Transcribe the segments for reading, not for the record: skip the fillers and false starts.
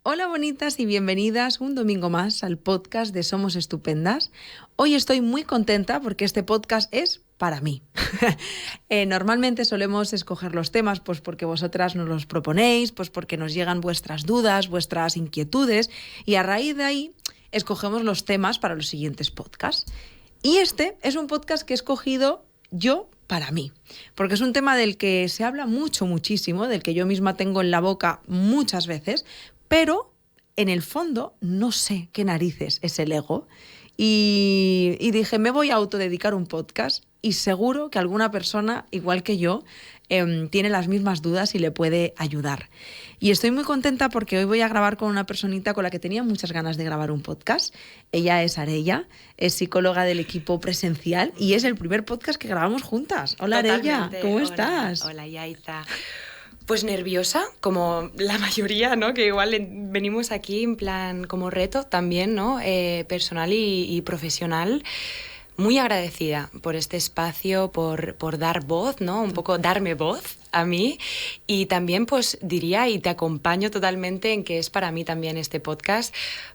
Hola bonitas y bienvenidas un domingo más al podcast de Somos Estupendas. Hoy estoy muy contenta porque este podcast es para mí. Normalmente solemos escoger los temas pues porque vosotras nos los proponéis, pues porque nos llegan vuestras dudas, vuestras inquietudes y a raíz de ahí escogemos los temas para los siguientes podcasts. Y este es un podcast que he escogido yo para mí, porque es un tema del que se habla muchísimo, del que yo misma tengo en la boca muchas veces, pero en el fondo no sé qué narices es el ego. Y dije, me voy a autodedicar un podcast y seguro que alguna persona, igual que yo, tiene las mismas dudas y le puede ayudar. Y estoy muy contenta porque hoy voy a grabar con una personita con la que tenía muchas ganas de grabar un podcast. Ella es Arella, es psicóloga del equipo presencial y es el primer podcast que grabamos juntas. Hola Arella, ¿cómo estás? Hola Yaiza. Pues nerviosa, como la mayoría, ¿no? Que igual venimos aquí en plan como reto también, ¿no? Personal y profesional. Muy agradecida por este espacio, por dar voz, ¿no? Un poco darme voz a mí. Y también pues diría, y te acompaño totalmente en que es para mí también este podcast,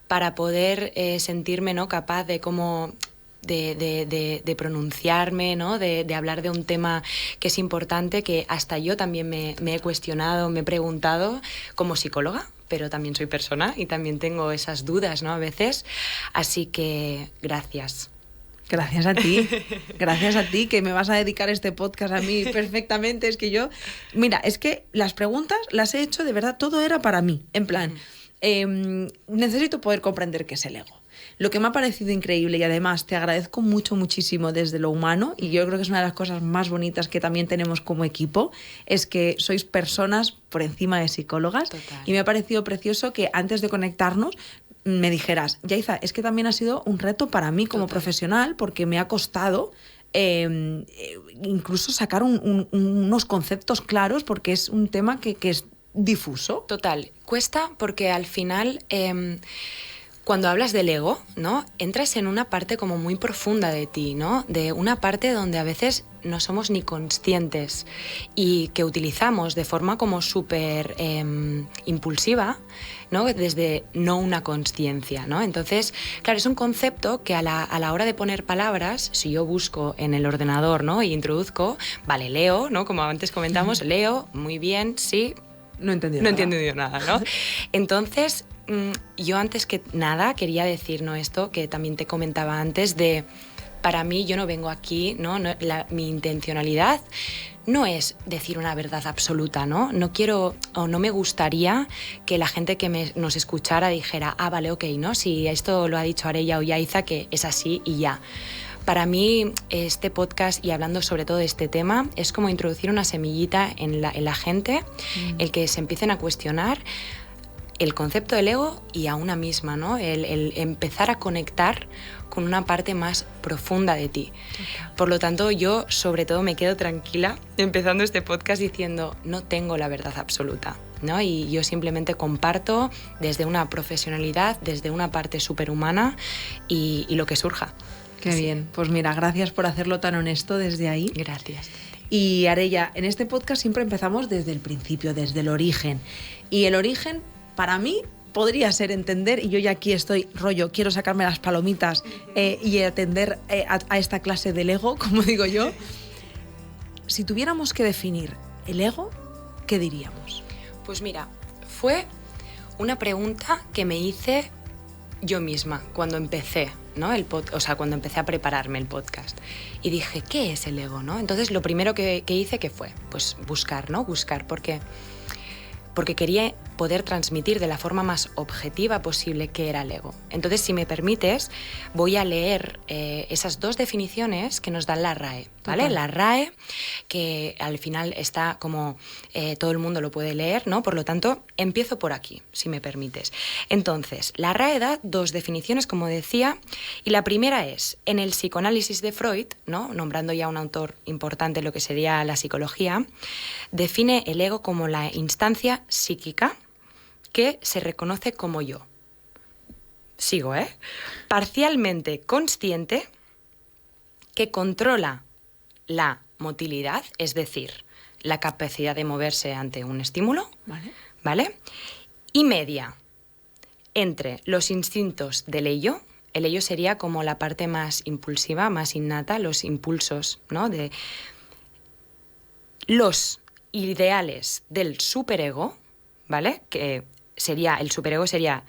para poder sentirme, ¿no? Capaz de cómo... De pronunciarme, ¿no? De hablar de un tema que es importante, que hasta yo también me he cuestionado, me he preguntado como psicóloga, pero también soy persona y también tengo esas dudas, ¿no? A veces. Así que gracias. Gracias a ti que me vas a dedicar este podcast a mí perfectamente. Es que yo, mira, es que las preguntas las he hecho de verdad, todo era para mí, en plan, necesito poder comprender qué es el ego. Lo que me ha parecido increíble y además te agradezco muchísimo desde lo humano y yo creo que es una de las cosas más bonitas que también tenemos como equipo, es que sois personas por encima de psicólogas. Total. Y me ha parecido precioso que antes de conectarnos me dijeras, Yaiza, es que también ha sido un reto para mí como profesional porque me ha costado incluso sacar unos conceptos claros porque es un tema que es difuso. Total, cuesta porque al final... Cuando hablas del ego, ¿no? Entras en una parte como muy profunda de ti, ¿no? De una parte donde a veces no somos ni conscientes y que utilizamos de forma como súper impulsiva, ¿no? Desde no una consciencia, ¿no? Entonces, claro, es un concepto que a la hora de poner palabras, si yo busco en el ordenador, ¿no? Y introduzco, vale, leo, ¿no? Como antes comentamos, leo, muy bien, sí. No he entendido nada, ¿no? Entonces... yo antes que nada quería decir, ¿no? Esto que también te comentaba antes de, para mí yo no vengo aquí, ¿no? Mi intencionalidad no es decir una verdad absoluta, ¿no? No quiero o no me gustaría que la gente que nos escuchara dijera, ah, vale, ok, ¿no? Si esto lo ha dicho Arella o Yaiza, que es así y ya. Para mí este podcast y hablando sobre todo de este tema es como introducir una semillita en la gente, el que se empiecen a cuestionar el concepto del ego y a una misma, ¿no? El empezar a conectar con una parte más profunda de ti. Okay. Por lo tanto, yo sobre todo me quedo tranquila empezando este podcast diciendo no tengo la verdad absoluta, ¿no? Y yo simplemente comparto desde una profesionalidad, desde una parte superhumana y lo que surja. Qué sí. Bien, pues mira, gracias por hacerlo tan honesto desde ahí. Gracias. Y Arella, en este podcast siempre empezamos desde el principio, desde el origen. Y el origen, para mí, podría ser entender, y yo ya aquí estoy, rollo, quiero sacarme las palomitas y atender a esta clase del ego, como digo yo. Si tuviéramos que definir el ego, ¿qué diríamos? Pues mira, fue una pregunta que me hice yo misma cuando empecé, ¿no? Cuando empecé a prepararme el podcast. Y dije, ¿qué es el ego, no? Entonces lo primero que hice, ¿qué fue? Pues buscar, ¿no? Buscar, porque quería poder transmitir de la forma más objetiva posible qué era el ego. Entonces, si me permites, voy a leer esas dos definiciones que nos dan la RAE, ¿vale? La RAE, que al final está como todo el mundo lo puede leer, ¿no? Por lo tanto, empiezo por aquí, si me permites. Entonces, la RAE da dos definiciones, como decía, y la primera es, en el psicoanálisis de Freud, ¿no? Nombrando ya un autor importante en lo que sería la psicología, define el ego como la instancia psíquica que se reconoce como yo. Sigo, parcialmente consciente, que controla la motilidad, es decir, la capacidad de moverse ante un estímulo, ¿vale? Y media, entre los instintos del ello. El ello sería como la parte más impulsiva, más innata, los impulsos, ¿no? De los ideales del superego, ¿vale? Que sería, el superego sería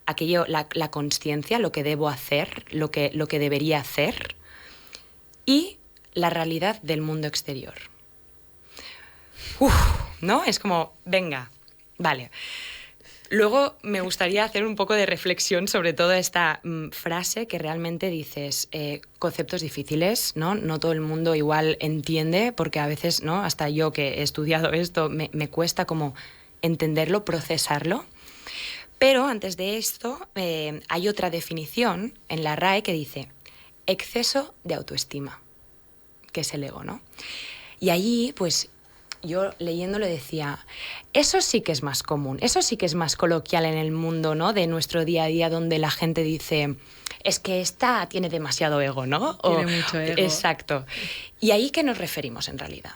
aquello, la consciencia, lo que debo hacer, lo que debería hacer, y la realidad del mundo exterior. ¿No? Es como, venga, vale. Luego me gustaría hacer un poco de reflexión sobre toda esta frase que realmente dices, conceptos difíciles, ¿no? No todo el mundo igual entiende, porque a veces, ¿no? Hasta yo que he estudiado esto, me cuesta como entenderlo, procesarlo. Pero antes de esto, hay otra definición en la RAE que dice exceso de autoestima, que es el ego, ¿no? Y allí, pues, yo leyéndolo decía, eso sí que es más común, eso sí que es más coloquial en el mundo, ¿no? De nuestro día a día, donde la gente dice, es que esta tiene demasiado ego, ¿no? Tiene mucho ego. Exacto. ¿Y ahí qué nos referimos en realidad?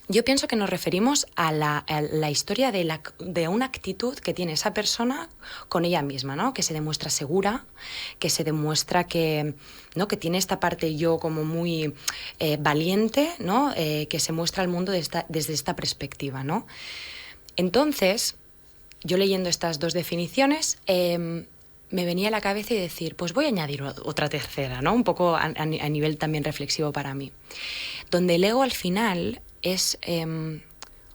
Yo pienso que nos referimos a la historia de una actitud que tiene esa persona con ella misma, ¿no? Que se demuestra segura, que se demuestra que, ¿no? Que tiene esta parte yo como muy valiente, ¿no? Que se muestra al mundo desde esta perspectiva, ¿no? Entonces, yo leyendo estas dos definiciones, me venía a la cabeza y decir, pues voy a añadir otra tercera, ¿no? Un poco a nivel también reflexivo para mí. Donde el ego al final es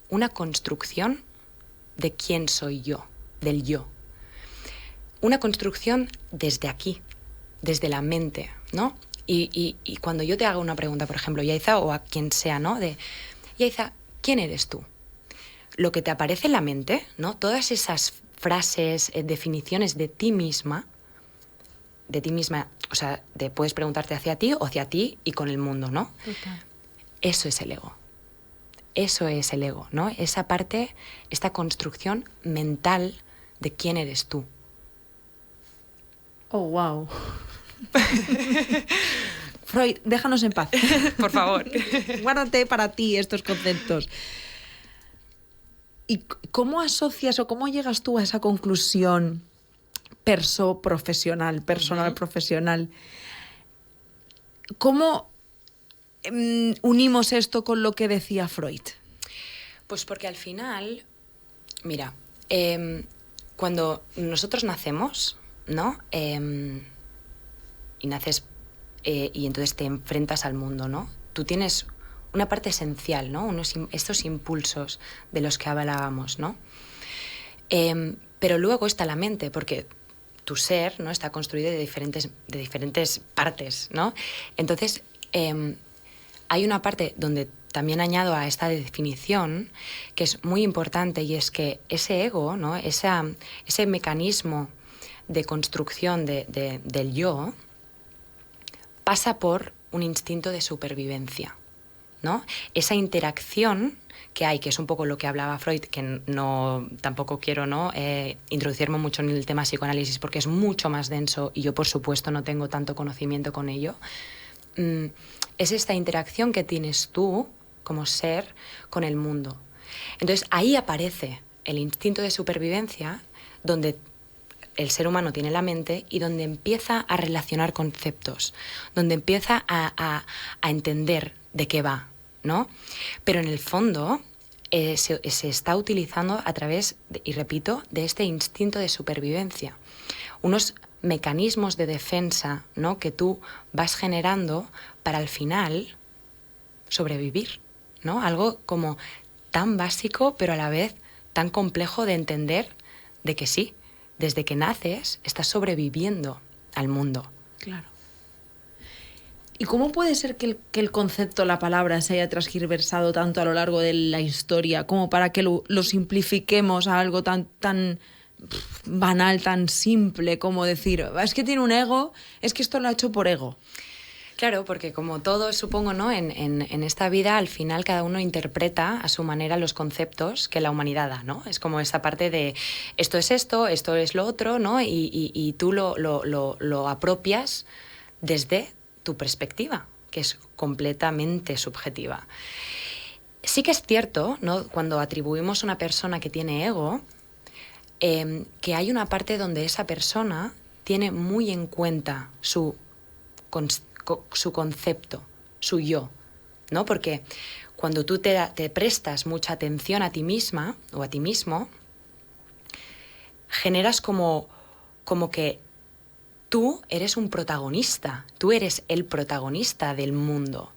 una construcción de quién soy yo, del yo. Una construcción desde aquí, desde la mente, ¿no? Y cuando yo te hago una pregunta, por ejemplo, Yaiza, o a quien sea, ¿no? De, Yaiza, ¿quién eres tú? Lo que te aparece en la mente, ¿no? Todas esas frases, definiciones de ti misma, o sea, puedes preguntarte hacia ti o hacia ti y con el mundo, ¿no? Total. Eso es el ego. Eso es el ego, ¿no? Esa parte, esta construcción mental de quién eres tú. Oh, wow. Freud, déjanos en paz. Por favor. Guárdate para ti estos conceptos. ¿Y cómo asocias o cómo llegas tú a esa conclusión personal, profesional? ¿Cómo unimos esto con lo que decía Freud? Pues porque al final, mira, cuando nosotros nacemos, ¿no? Y naces y entonces te enfrentas al mundo, ¿no? Tú tienes una parte esencial, ¿no? Estos impulsos de los que hablábamos, ¿no? Pero luego está la mente, porque tu ser, ¿no? Está construido de diferentes partes, ¿no? Entonces, hay una parte donde también añado a esta definición que es muy importante, y es que ese ego, ¿no? Ese mecanismo de construcción del yo pasa por un instinto de supervivencia, ¿no? Esa interacción que hay, que es un poco lo que hablaba Freud, que tampoco quiero, ¿no? Introducirme mucho en el tema psicoanálisis porque es mucho más denso y yo, por supuesto, no tengo tanto conocimiento con ello. Es esta interacción que tienes tú como ser con el mundo. Entonces ahí aparece el instinto de supervivencia, donde el ser humano tiene la mente y donde empieza a relacionar conceptos, donde empieza a entender de qué va, ¿no? Pero en el fondo se está utilizando a través, y repito, de este instinto de supervivencia. Unos mecanismos de defensa, ¿no? Que tú vas generando para al final sobrevivir, ¿no? Algo como tan básico, pero a la vez tan complejo de entender, de que sí, desde que naces estás sobreviviendo al mundo. Claro. ¿Y cómo puede ser que el concepto, la palabra, se haya transgiversado tanto a lo largo de la historia como para que lo simplifiquemos a algo tan banal, tan simple como decir, es que tiene un ego, es que esto lo ha hecho por ego? Claro, porque como todo, supongo, ¿no? En esta vida, al final cada uno interpreta a su manera los conceptos que la humanidad da, ¿no? Es como esta parte de esto es lo otro, ¿no? Y tú lo apropias desde tu perspectiva, que es completamente subjetiva. Sí que es cierto, ¿no? Cuando atribuimos a una persona que tiene ego, que hay una parte donde esa persona tiene muy en cuenta su concepto, su yo, ¿no? Porque cuando tú te prestas mucha atención a ti misma o a ti mismo, generas como que tú eres un protagonista, tú eres el protagonista del mundo,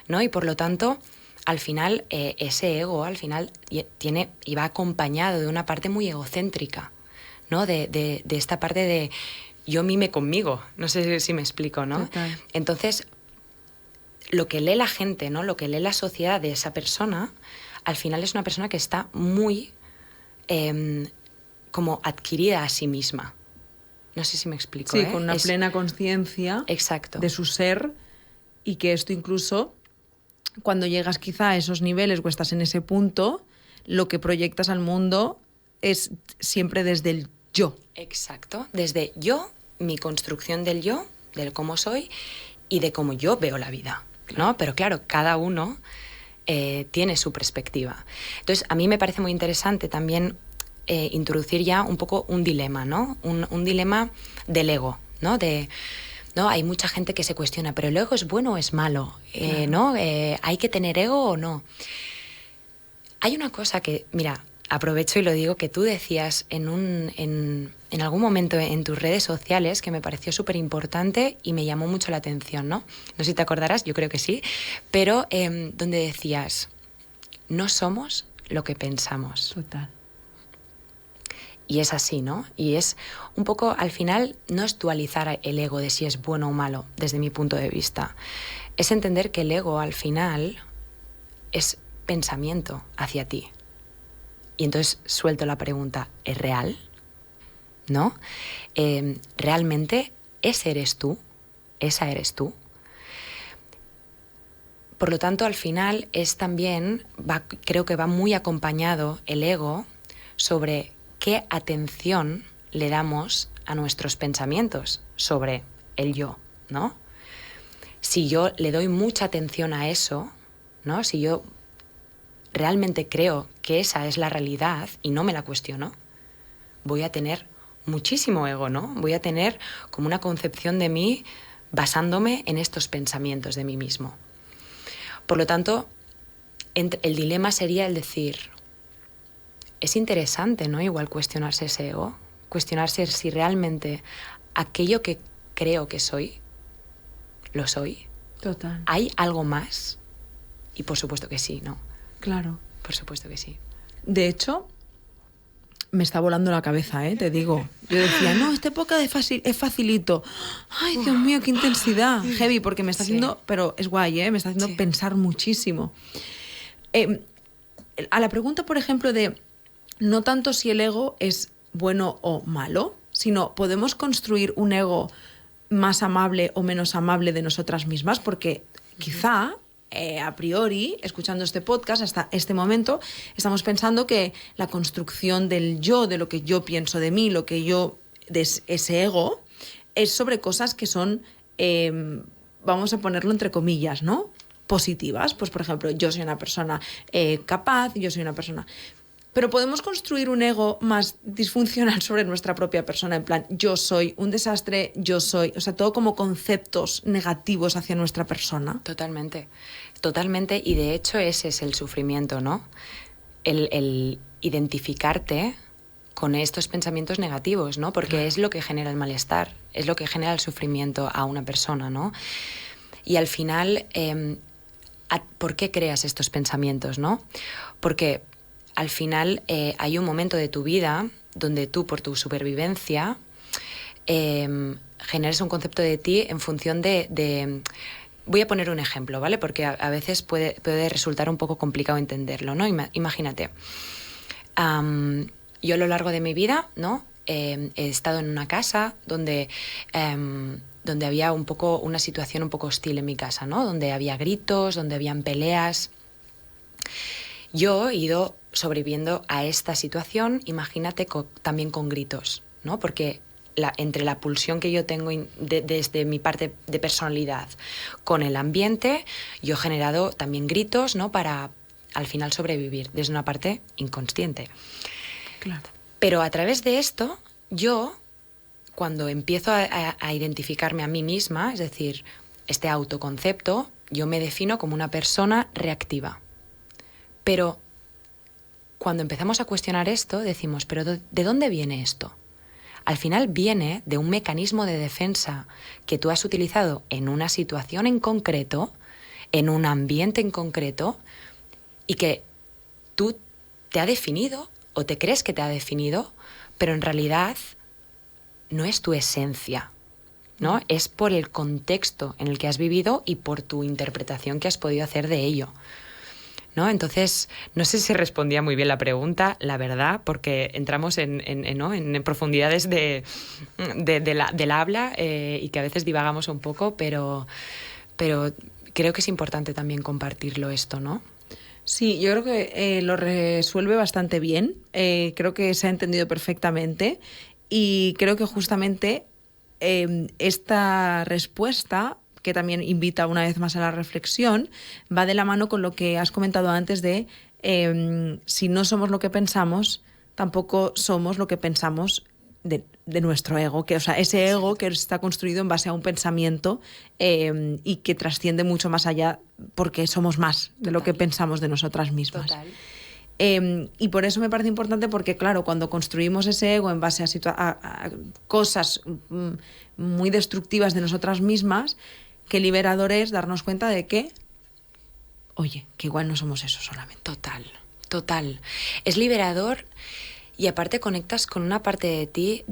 ¿no? Y por lo tanto, al final, ese ego al final tiene y va acompañado de una parte muy egocéntrica, ¿no? De esta parte de yo mime conmigo, no sé si me explico, ¿no? Total. Entonces, lo que lee la gente, ¿no? Lo que lee la sociedad de esa persona, al final es una persona que está muy como adquirida a sí misma. No sé si me explico. Sí, con una plena conciencia de su ser, y que esto incluso, cuando llegas quizá a esos niveles o estás en ese punto, lo que proyectas al mundo es siempre desde el yo. Exacto, desde yo, mi construcción del yo, del cómo soy y de cómo yo veo la vida, ¿no? Pero claro, cada uno tiene su perspectiva. Entonces, a mí me parece muy interesante también introducir ya un poco un dilema, ¿no? Un dilema del ego, ¿no? ¿no? Hay mucha gente que se cuestiona, ¿pero el ego es bueno o es malo? Claro. ¿No? ¿Hay que tener ego o no? Hay una cosa que, mira, aprovecho y lo digo, que tú decías en algún momento en tus redes sociales, que me pareció súper importante y me llamó mucho la atención, ¿no? No sé si te acordarás, yo creo que sí, pero donde decías, no somos lo que pensamos. Total. Y es así, ¿no? Y es un poco, al final, no es dualizar el ego de si es bueno o malo, desde mi punto de vista. Es entender que el ego, al final, es pensamiento hacia ti. Y entonces suelto la pregunta, ¿es real? ¿No? ¿Realmente ese eres tú? ¿Esa eres tú? Por lo tanto, al final, es también, creo que va muy acompañado el ego sobre qué atención le damos a nuestros pensamientos sobre el yo, ¿no? Si yo le doy mucha atención a eso, ¿no? Si yo realmente creo que esa es la realidad y no me la cuestiono, voy a tener muchísimo ego, ¿no? Voy a tener como una concepción de mí basándome en estos pensamientos de mí mismo. Por lo tanto, el dilema sería el decir, es interesante, ¿no? Igual cuestionarse ese ego, cuestionarse si realmente aquello que creo que soy, lo soy. Total. ¿Hay algo más? Y por supuesto que sí, ¿no? Claro. Por supuesto que sí. De hecho, me está volando la cabeza, te digo. Yo decía, no, esta época es facilito. Ay, Dios mío, qué intensidad. Heavy, porque me está haciendo, pero es guay, me está haciendo pensar muchísimo. A la pregunta, por ejemplo, de no tanto si el ego es bueno o malo, sino podemos construir un ego más amable o menos amable de nosotras mismas, porque quizá a priori, escuchando este podcast hasta este momento, estamos pensando que la construcción del yo, de lo que yo pienso de mí, lo que yo, de ese ego, es sobre cosas que son, vamos a ponerlo entre comillas, ¿no? Positivas. Pues, por ejemplo, yo soy una persona capaz, yo soy una persona... Pero podemos construir un ego más disfuncional sobre nuestra propia persona, en plan, yo soy un desastre, yo soy... O sea, todo como conceptos negativos hacia nuestra persona. Totalmente, totalmente. Y de hecho ese es el sufrimiento, ¿no? El identificarte con estos pensamientos negativos, ¿no? Porque es lo que genera el malestar, es lo que genera el sufrimiento a una persona, ¿no? Y al final, ¿por qué creas estos pensamientos, no? Porque al final hay un momento de tu vida donde tú, por tu supervivencia, generas un concepto de ti en función de... Voy a poner un ejemplo, ¿vale? Porque a veces puede resultar un poco complicado entenderlo, ¿no? Imagínate, yo a lo largo de mi vida, ¿no? He estado en una casa donde había una situación un poco hostil en mi casa, ¿no? Donde había gritos, donde habían peleas. Yo he ido sobreviviendo a esta situación, imagínate, también con gritos, ¿no? Porque entre la pulsión que yo tengo desde mi parte de personalidad con el ambiente, yo he generado también gritos, ¿no? Para al final sobrevivir desde una parte inconsciente. Claro. Pero a través de esto, yo, cuando empiezo a identificarme a mí misma, es decir, este autoconcepto, yo me defino como una persona reactiva. Pero cuando empezamos a cuestionar esto, decimos, ¿pero de dónde viene esto? Al final viene de un mecanismo de defensa que tú has utilizado en una situación en concreto, en un ambiente en concreto, y que tú te ha definido o te crees que te ha definido, pero en realidad no es tu esencia, ¿no? Es por el contexto en el que has vivido y por tu interpretación que has podido hacer de ello, ¿no? Entonces, no sé si respondía muy bien la pregunta, la verdad, porque entramos en profundidades del habla y que a veces divagamos un poco, pero creo que es importante también compartirlo esto, ¿no? Sí, yo creo que lo resuelve bastante bien, creo que se ha entendido perfectamente y creo que justamente esta respuesta, que también invita una vez más a la reflexión, va de la mano con lo que has comentado antes de si no somos lo que pensamos, tampoco somos lo que pensamos de nuestro ego, que, o sea, ese ego que está construido en base a un pensamiento y que trasciende mucho más allá porque somos más de lo que pensamos de nosotras mismas. Total. Y por eso me parece importante porque, claro, cuando construimos ese ego en base a cosas muy destructivas de nosotras mismas, qué liberador es darnos cuenta de que, oye, que igual no somos eso solamente. Total. Es liberador y aparte conectas con una parte de ti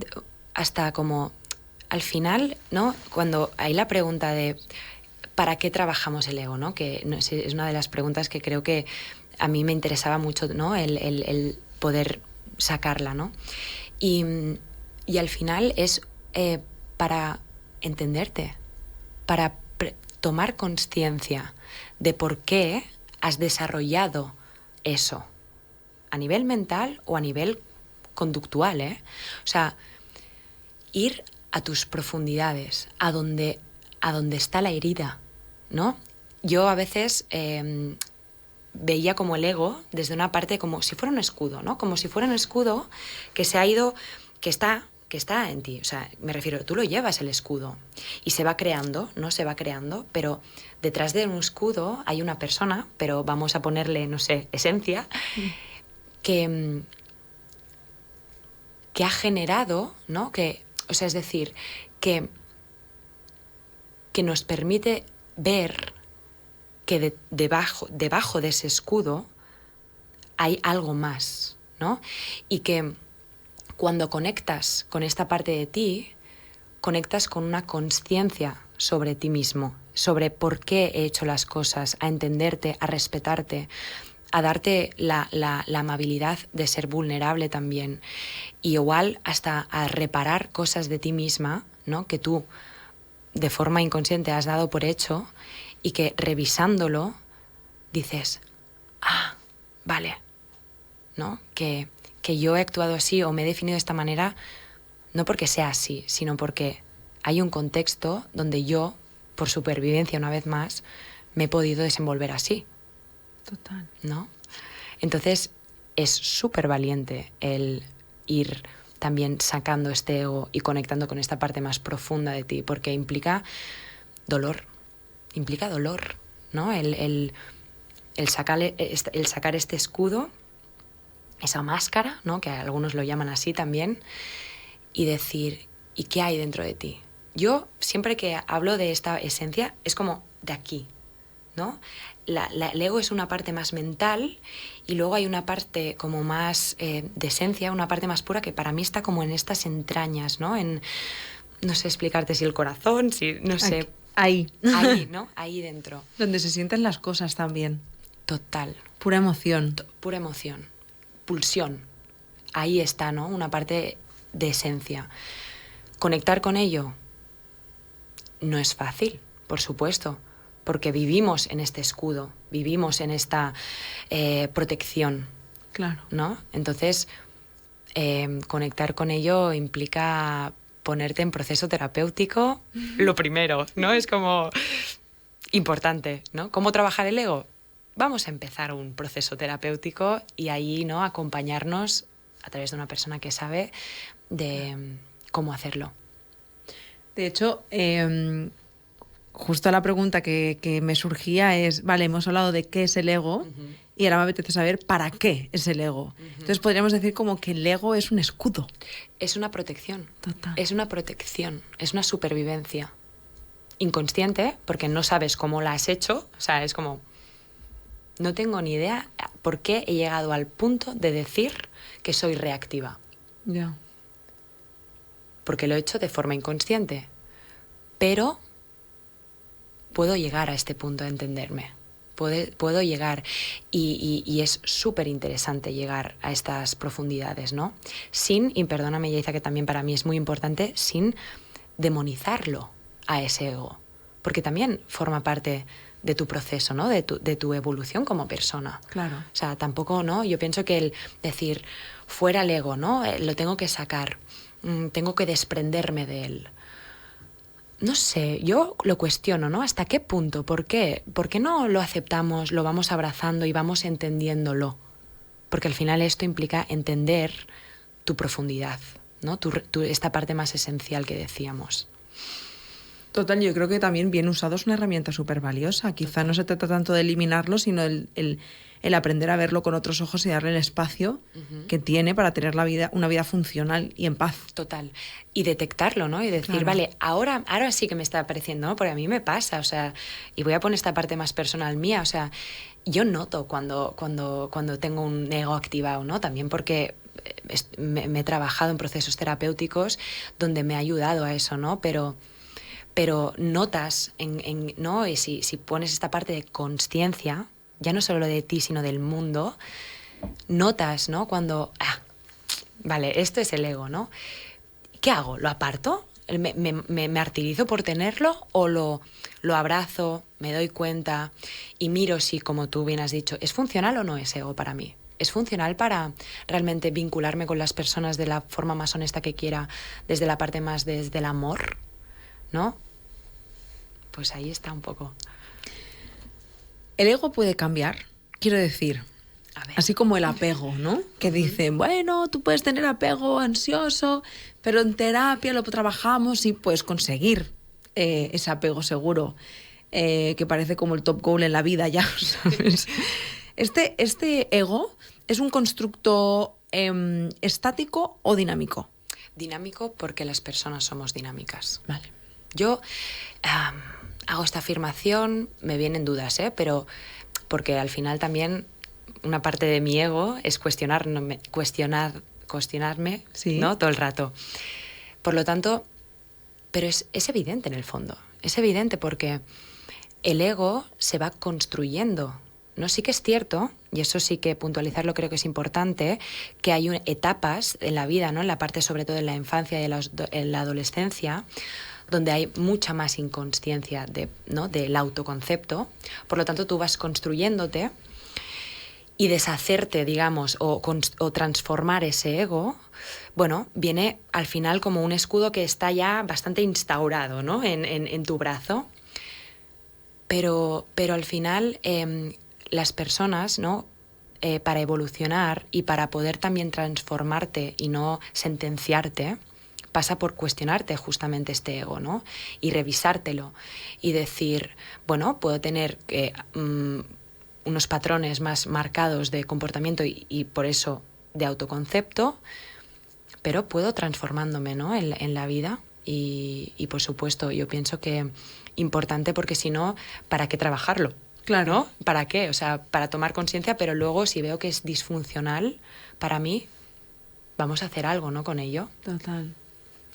hasta como al final, ¿no? Cuando hay la pregunta de ¿para qué trabajamos el ego?, ¿no? Que es una de las preguntas que creo que a mí me interesaba mucho, ¿no? El poder sacarla, ¿no? Y al final es para entenderte, para tomar conciencia de por qué has desarrollado eso, a nivel mental o a nivel conductual, ¿eh? O sea, ir a tus profundidades, a donde está la herida, ¿no? Yo a veces veía como el ego desde una parte como si fuera un escudo, ¿no? Como si fuera un escudo que se ha ido, que está en ti. O sea, me refiero, tú lo llevas el escudo y se va creando, ¿no? Se va creando, pero detrás de un escudo hay una persona, pero vamos a ponerle, no sé, esencia, que ha generado, ¿no? Que, o sea, es decir, que nos permite ver que debajo de ese escudo hay algo más, ¿no? Y que cuando conectas con esta parte de ti, conectas con una conciencia sobre ti mismo, sobre por qué he hecho las cosas, a entenderte, a respetarte, a darte la amabilidad de ser vulnerable también. Y igual hasta a reparar cosas de ti misma, ¿no? Que tú de forma inconsciente has dado por hecho y que revisándolo dices, vale, ¿no? Que yo he actuado así o me he definido de esta manera no porque sea así, sino porque hay un contexto donde yo, por supervivencia una vez más, me he podido desenvolver así. Total. ¿No? Entonces es súper valiente el ir también sacando este ego y conectando con esta parte más profunda de ti, porque implica dolor, ¿no? El sacar este escudo, esa máscara, ¿no? Que algunos lo llaman así también, y decir, ¿y qué hay dentro de ti? Yo siempre que hablo de esta esencia es como de aquí, ¿no? El ego es una parte más mental y luego hay una parte como más de esencia, una parte más pura que para mí está como en estas entrañas, ¿no? No sé explicarte si el corazón, si no sé. Ahí, ¿no? Ahí dentro. Donde se sienten las cosas también. Total. Pura emoción. Pura emoción. Pulsión. Ahí está, ¿no? Una parte de esencia. Conectar con ello no es fácil, por supuesto, porque vivimos en este escudo, vivimos en esta protección. Claro. ¿No? Entonces, conectar con ello implica ponerte en proceso terapéutico, lo primero, ¿no? Es como importante, ¿no? ¿Cómo trabajar el ego? Vamos a empezar un proceso terapéutico y ahí, ¿no? Acompañarnos a través de una persona que sabe de cómo hacerlo. De hecho, justo la pregunta que me surgía es, vale, hemos hablado de qué es el ego y ahora me apetece saber para qué es el ego. Entonces podríamos decir como que el ego es un escudo. Es una protección. Total. Es una protección, es una supervivencia. Inconsciente, porque no sabes cómo la has hecho, o sea, es como... No tengo ni idea por qué he llegado al punto de decir que soy reactiva. Ya. Porque lo he hecho de forma inconsciente. Pero puedo llegar a este punto de entenderme. Puedo llegar y es súper interesante llegar a estas profundidades, ¿no? Sin, y perdóname, Yaiza, que también para mí es muy importante, sin demonizarlo a ese ego. Porque también forma parte de tu proceso, ¿no? De tu evolución como persona. Claro. O sea, tampoco, ¿no? Yo pienso que el decir, fuera el ego, ¿no? Lo tengo que sacar, tengo que desprenderme de él. No sé, yo lo cuestiono, ¿no? ¿Hasta qué punto? ¿Por qué? ¿Por qué no lo aceptamos, lo vamos abrazando y vamos entendiéndolo? Porque al final esto implica entender tu profundidad, ¿no? Esta parte más esencial que decíamos. Total, yo creo que también bien usado es una herramienta súper valiosa. Quizá no se trata tanto de eliminarlo, sino el aprender a verlo con otros ojos y darle el espacio que tiene para tener una vida funcional y en paz. Total. Y detectarlo, ¿no? Y decir, Claro. vale, ahora sí que me está apareciendo, ¿no? Porque a mí me pasa, o sea, y voy a poner esta parte más personal mía, o sea, yo noto cuando tengo un ego activado, ¿no? También porque me he trabajado en procesos terapéuticos donde me ha ayudado a eso, ¿no? Pero notas, ¿no? Y si pones esta parte de consciencia, ya no solo de ti, sino del mundo, notas, ¿no? Cuando, vale, esto es el ego, ¿no? ¿Qué hago? ¿Lo aparto? ¿Me martirizo por tenerlo? ¿O lo abrazo, me doy cuenta y miro si, como tú bien has dicho, ¿es funcional o no es ego para mí? ¿Es funcional para realmente vincularme con las personas de la forma más honesta que quiera, desde la parte más desde el amor? ¿No? Pues ahí está un poco. El ego puede cambiar, quiero decir, A ver. así como el apego, ¿no? Que dicen, bueno, tú puedes tener apego ansioso, pero en terapia lo trabajamos y puedes conseguir ese apego seguro, que parece como el top goal en la vida ya, ¿sabes? Este ego es un constructo estático o dinámico. Dinámico porque las personas somos dinámicas. Vale. Yo hago esta afirmación, me vienen dudas, pero porque al final también una parte de mi ego es cuestionarme, Sí. ¿no? Todo el rato. Por lo tanto, pero es evidente en el fondo. Es evidente porque el ego se va construyendo. No, sí que es cierto, y eso sí que puntualizarlo creo que es importante, que hay etapas en la vida, ¿no? En la parte sobre todo en la infancia y en la adolescencia, donde hay mucha más inconsciencia ¿no? del autoconcepto. Por lo tanto, tú vas construyéndote y deshacerte, digamos, o transformar ese ego, bueno, viene al final como un escudo que está ya bastante instaurado, ¿no? en tu brazo. Pero al final las personas, ¿no? Para evolucionar y para poder también transformarte y no sentenciarte, pasa por cuestionarte justamente este ego, ¿no? Y revisártelo y decir, bueno, puedo tener unos patrones más marcados de comportamiento y por eso de autoconcepto, pero puedo transformándome, ¿no? en la vida y por supuesto yo pienso que importante porque si no, ¿para qué trabajarlo? Claro. ¿No? ¿Para qué? O sea, para tomar conciencia, pero luego si veo que es disfuncional para mí, vamos a hacer algo, ¿no? Con ello. Total.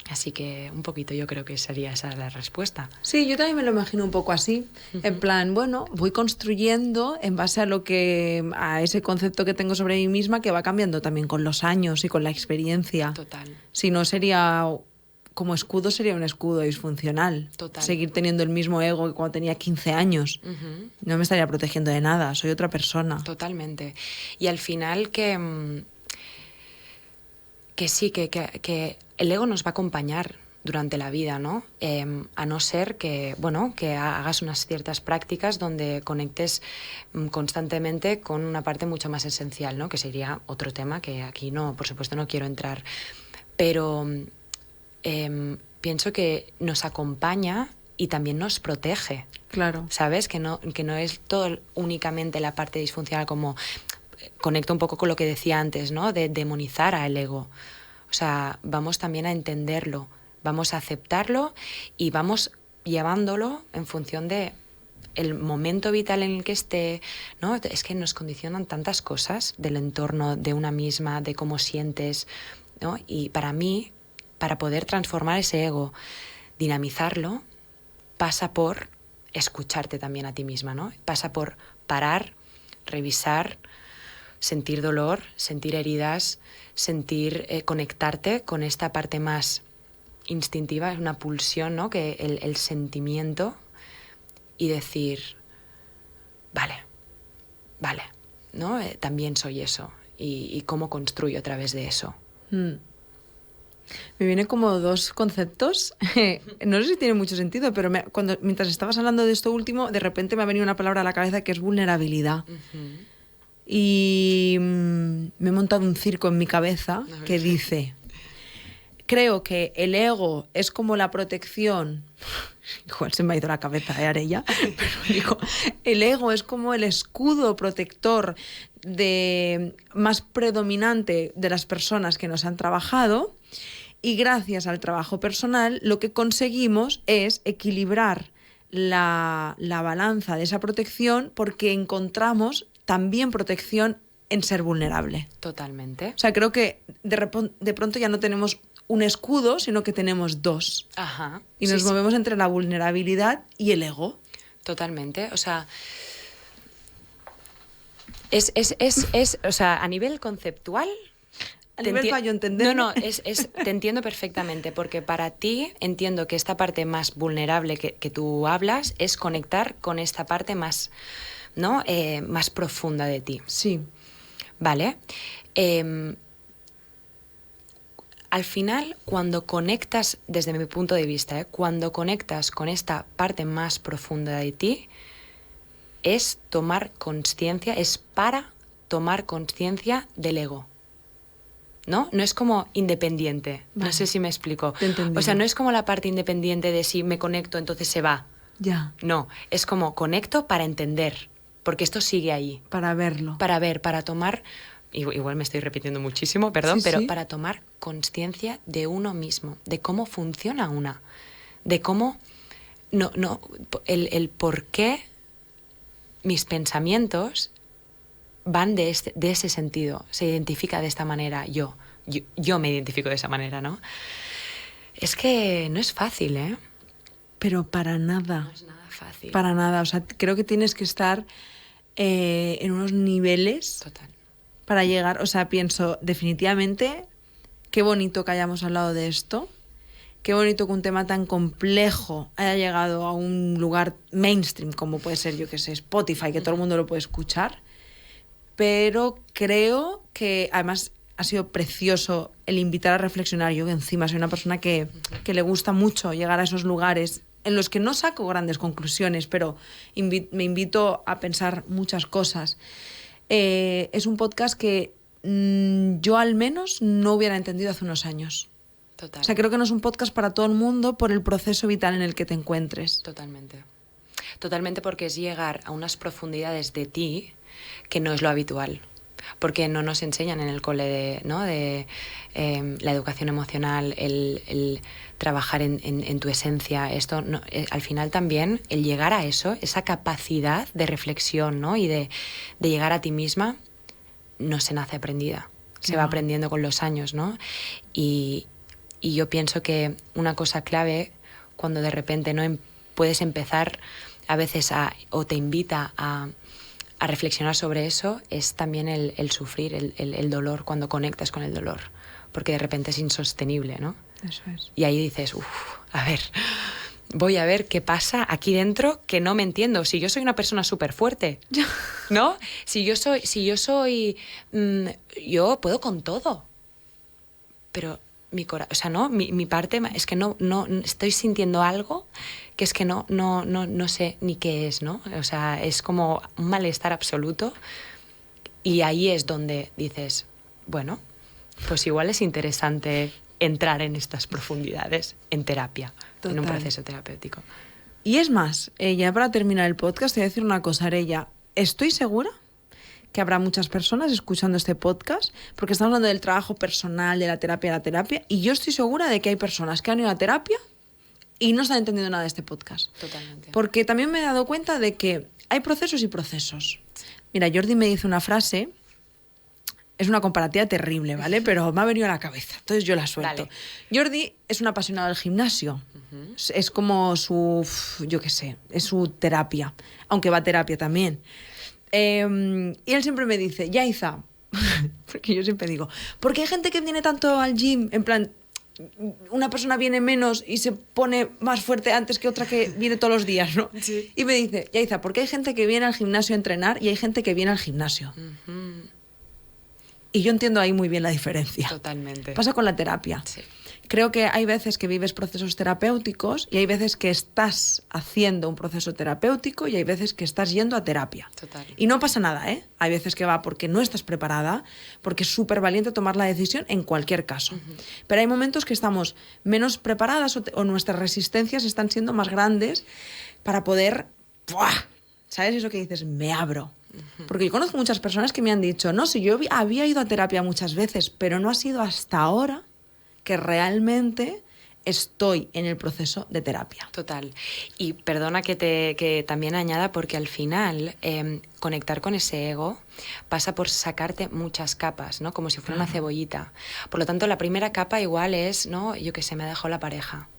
Así que un poquito yo creo que sería esa la respuesta. Sí, yo también me lo imagino un poco así. En plan, bueno, voy construyendo en base a ese concepto que tengo sobre mí misma que va cambiando también con los años y con la experiencia. Total. Si no sería, como escudo sería un escudo disfuncional. Total. Seguir teniendo el mismo ego que cuando tenía 15 años. No me estaría protegiendo de nada, soy otra persona. Totalmente. Y al final que sí, que el ego nos va a acompañar durante la vida, ¿no? A no ser que, bueno, que hagas unas ciertas prácticas donde conectes constantemente con una parte mucho más esencial, ¿no? Que sería otro tema que aquí no, por supuesto, no quiero entrar. Pero pienso que nos acompaña y también nos protege. Claro. ¿Sabes? Que no es todo únicamente la parte disfuncional, como conecto un poco con lo que decía antes, ¿no? De demonizar al ego. O sea, vamos también a entenderlo, vamos a aceptarlo y vamos llevándolo en función de el momento vital en el que esté, ¿no? Es que nos condicionan tantas cosas del entorno, de una misma, de cómo sientes, ¿no? Y para mí, para poder transformar ese ego, dinamizarlo, pasa por escucharte también a ti misma, ¿no? Pasa por parar, revisar, sentir dolor, sentir heridas, sentir, conectarte con esta parte más instintiva, es una pulsión, ¿no? Que el sentimiento, y decir, vale, ¿no? También soy eso, y cómo construyo a través de eso. Me vienen como dos conceptos, no sé si tiene mucho sentido, pero mientras estabas hablando de esto último, de repente me ha venido una palabra a la cabeza que es vulnerabilidad. Y me he montado un circo en mi cabeza que dice, creo que el ego es como la protección, igual se me ha ido la cabeza de Arella, pero digo, el ego es como el escudo protector más predominante de las personas que nos han trabajado, y gracias al trabajo personal lo que conseguimos es equilibrar la balanza de esa protección, porque encontramos también protección en ser vulnerable. Totalmente. O sea, creo que de pronto ya no tenemos un escudo, sino que tenemos dos. Ajá. Y nos movemos entre la vulnerabilidad y el ego. Totalmente. O sea, o sea, a nivel conceptual... A nivel fallo entender. No, te entiendo perfectamente, porque para ti entiendo que esta parte más vulnerable que tú hablas es conectar con esta parte más, ¿no? Más profunda de ti. Sí. Vale. Al final, cuando conectas, desde mi punto de vista, cuando conectas con esta parte más profunda de ti, es tomar conciencia, es para tomar conciencia del ego. ¿No? No es como independiente. Vale. No sé si me explico. O sea, no es como la parte independiente de si me conecto, entonces se va. Ya. No, es como conecto para entender, porque esto sigue ahí. Para verlo. Para ver, para tomar... Igual me estoy repitiendo muchísimo, perdón, pero sí. Para tomar conciencia de uno mismo, de cómo funciona una, de cómo... el por qué mis pensamientos... van de ese sentido, se identifica de esta manera, yo me identifico de esa manera, ¿no? Es que no es fácil, ¿eh? Pero para nada. No es nada fácil. Para nada, o sea, creo que tienes que estar en unos niveles... Total. Para llegar, o sea, pienso, definitivamente, qué bonito que hayamos hablado de esto, qué bonito que un tema tan complejo haya llegado a un lugar mainstream, como puede ser, yo que sé, Spotify, que todo el mundo lo puede escuchar. Pero creo que además ha sido precioso el invitar a reflexionar. Yo que encima soy una persona que le gusta mucho llegar a esos lugares en los que no saco grandes conclusiones, pero me invito a pensar muchas cosas. Es un podcast que yo al menos no hubiera entendido hace unos años. Total. O sea, creo que no es un podcast para todo el mundo por el proceso vital en el que te encuentres. Totalmente. Totalmente, porque es llegar a unas profundidades de ti que no es lo habitual, porque no nos enseñan en el cole de la educación emocional, el trabajar en tu esencia. Esto no, al final también el llegar a eso, esa capacidad de reflexión, ¿no? Y de llegar a ti misma, no se nace aprendida, se va aprendiendo con los años, ¿no? Y yo pienso que una cosa clave, cuando de repente no puedes empezar a veces o te invita a reflexionar sobre eso, es también el sufrir, el dolor, cuando conectas con el dolor, porque de repente es insostenible, ¿no? Eso es. Y ahí dices, a ver, voy a ver qué pasa aquí dentro, que no me entiendo. Si yo soy una persona súper fuerte, ¿no? Yo puedo con todo, pero o sea, ¿no? Mi parte es que no estoy sintiendo algo que es que no sé ni qué es, ¿no? O sea, es como un malestar absoluto y ahí es donde dices, bueno, pues igual es interesante entrar en estas profundidades en terapia, en un proceso terapéutico. Y es más, ya para terminar el podcast te voy a decir una cosa, Arella. Estoy segura que habrá muchas personas escuchando este podcast, porque estamos hablando del trabajo personal, de la terapia, y yo estoy segura de que hay personas que han ido a terapia y no están entendiendo nada de este podcast. Totalmente. Porque también me he dado cuenta de que hay procesos y procesos. Mira, Jordi me dice una frase, es una comparativa terrible, ¿vale? Pero me ha venido a la cabeza, entonces yo la suelto. Dale. Jordi es un apasionado del gimnasio. Es como su, yo qué sé, es su terapia, aunque va a terapia también. Y él siempre me dice, Yaiza, porque yo siempre digo, ¿por qué hay gente que viene tanto al gym? En plan, una persona viene menos y se pone más fuerte antes que otra que viene todos los días, ¿no? Sí. Y me dice, Yaiza, ¿por qué hay gente que viene al gimnasio a entrenar y hay gente que viene al gimnasio? Y yo entiendo ahí muy bien la diferencia. Totalmente. Pasa con la terapia. Sí. Creo que hay veces que vives procesos terapéuticos y hay veces que estás haciendo un proceso terapéutico y hay veces que estás yendo a terapia. Total. Y no pasa nada, ¿eh? Hay veces que va porque no estás preparada, porque es súper valiente tomar la decisión en cualquier caso. Pero hay momentos que estamos menos preparadas o nuestras resistencias están siendo más grandes para poder... ¡buah! ¿Sabes eso que dices? Me abro. Porque yo conozco muchas personas que me han dicho, no, si yo había ido a terapia muchas veces, pero no ha sido hasta ahora que realmente estoy en el proceso de terapia. Total. Y perdona que también añada, porque al final conectar con ese ego pasa por sacarte muchas capas, ¿no? Como si fuera una cebollita. Por lo tanto, la primera capa igual es, ¿no? Yo qué sé, me ha dejado la pareja,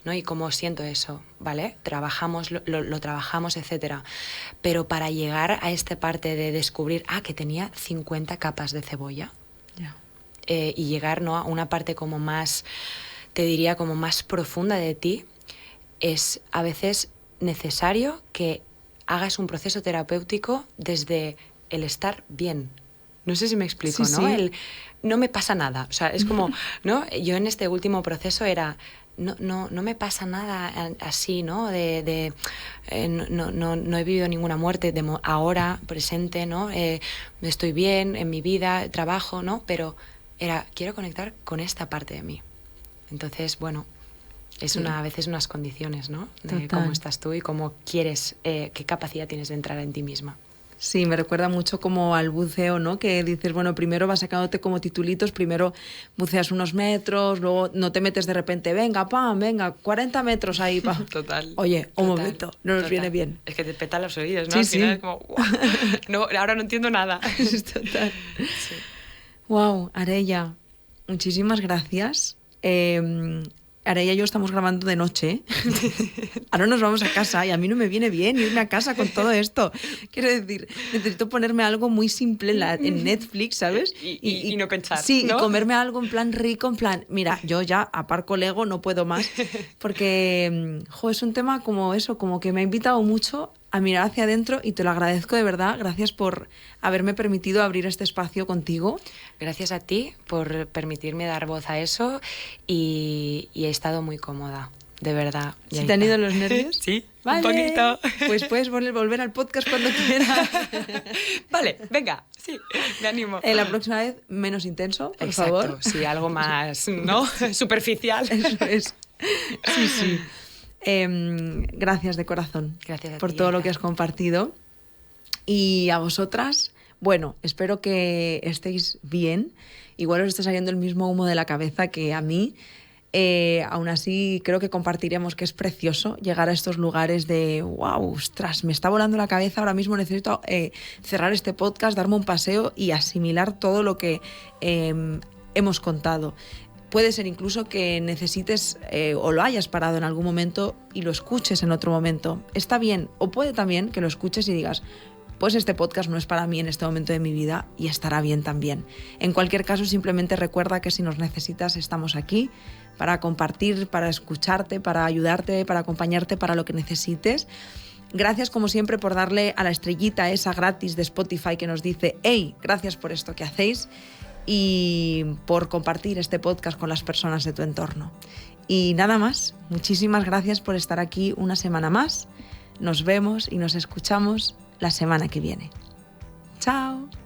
¿no? Y cómo siento eso, ¿vale? Trabajamos, lo trabajamos, etcétera. Pero para llegar a esta parte de descubrir, que tenía 50 capas de cebolla, y llegar, ¿no?, a una parte como más, te diría, como más profunda de ti, es a veces necesario que hagas un proceso terapéutico desde el estar bien. No sé si me explico, Sí, ¿no? sí. No me pasa nada. O sea, es como, ¿no? Yo en este último proceso era... No me pasa nada así, ¿no? No he vivido ninguna muerte ahora, presente, ¿no? Estoy bien en mi vida, trabajo, ¿no? Pero quiero conectar con esta parte de mí. Entonces, bueno, es a veces unas condiciones, ¿no? De cómo estás tú y cómo quieres, qué capacidad tienes de entrar en ti misma. Sí, me recuerda mucho como al buceo, ¿no? Que dices, bueno, primero vas sacándote como titulitos, primero buceas unos metros, luego no te metes de repente, venga, 40 metros ahí, pam. Total. Oye, un momento, no nos total. viene bien. Es que te peta los oídos, ¿no? Sí, Al final sí. es como, ¡guau! No, ahora no entiendo nada. Total. Sí. Wow, Arella, muchísimas gracias. Arella y yo estamos grabando de noche. Ahora nos vamos a casa y a mí no me viene bien irme a casa con todo esto. Quiero decir, necesito ponerme algo muy simple en Netflix, ¿sabes? Y no pensar, sí, ¿no? y comerme algo en plan rico, en plan... Mira, yo ya aparco el ego, no puedo más. Porque, es un tema como eso, como que me ha invitado mucho a mirar hacia adentro y te lo agradezco de verdad. Gracias por haberme permitido abrir este espacio contigo. Gracias a ti por permitirme dar voz a eso y he estado muy cómoda, de verdad. ¿Sí te han ido los nervios? Sí, Vale. un poquito. Pues puedes volver al podcast cuando quieras. Vale, venga, sí, me animo. La próxima vez menos intenso, por Exacto, favor. sí, algo más, ¿no? Superficial. Eso es. Sí, sí. Gracias de corazón. Gracias a por ti, todo lo Erika. que has compartido. Y a vosotras, bueno, espero que estéis bien. Igual os está saliendo el mismo humo de la cabeza que a mí. Aún así, creo que compartiremos que es precioso llegar a estos lugares de wow, ostras, me está volando la cabeza, ahora mismo necesito cerrar este podcast, darme un paseo y asimilar todo lo que hemos contado. Puede ser incluso que necesites o lo hayas parado en algún momento y lo escuches en otro momento. Está bien, o puede también que lo escuches y digas, pues este podcast no es para mí en este momento de mi vida y estará bien también. En cualquier caso, simplemente recuerda que si nos necesitas, estamos aquí para compartir, para escucharte, para ayudarte, para acompañarte, para lo que necesites. Gracias, como siempre, por darle a la estrellita esa gratis de Spotify que nos dice, hey, gracias por esto que hacéis. y por compartir este podcast con las personas de tu entorno. Y nada más, muchísimas gracias por estar aquí una semana más. Nos vemos y nos escuchamos la semana que viene. ¡Chao!